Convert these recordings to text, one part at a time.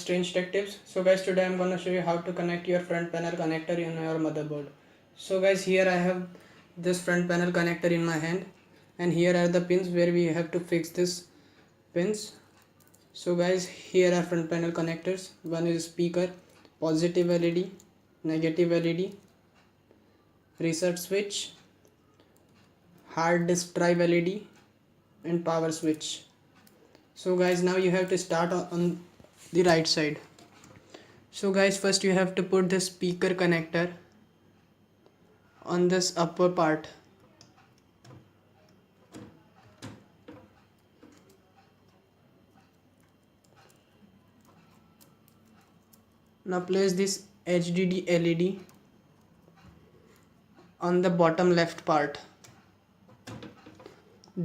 Strange Tech Tips. So guys, today I'm gonna show you how to connect your front panel connector in your motherboard. So guys, here I have this front panel connector in my hand, and here are the pins where we have to fix this pins. So guys, here are front panel connectors. One is speaker, positive LED, negative LED, reset switch, hard disk drive LED, and power switch. So guys, now you have to start on the right side. So guys, first you have to put the speaker connector on this upper part. Now place this HDD LED on the bottom left part.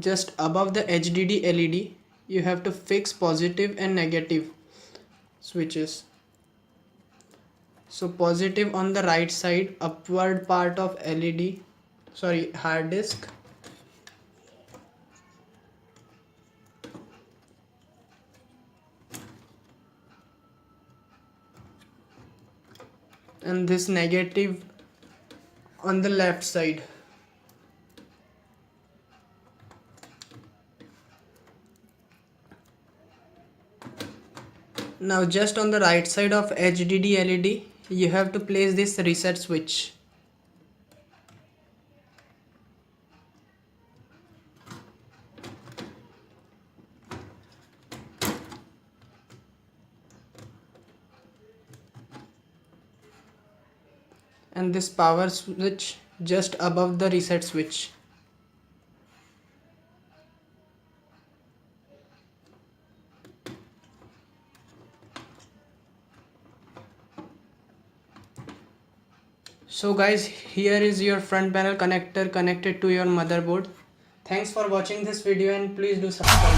Just above the HDD LED, you have to fix positive and negative switches. So positive on the right side, upward part of hard disk. And this negative on the left side. Now just on the right side of HDD LED, you have to place this reset switch. And this power switch just above the reset switch. So guys, here is your front panel connector connected to your motherboard. Thanks for watching this video and please do subscribe.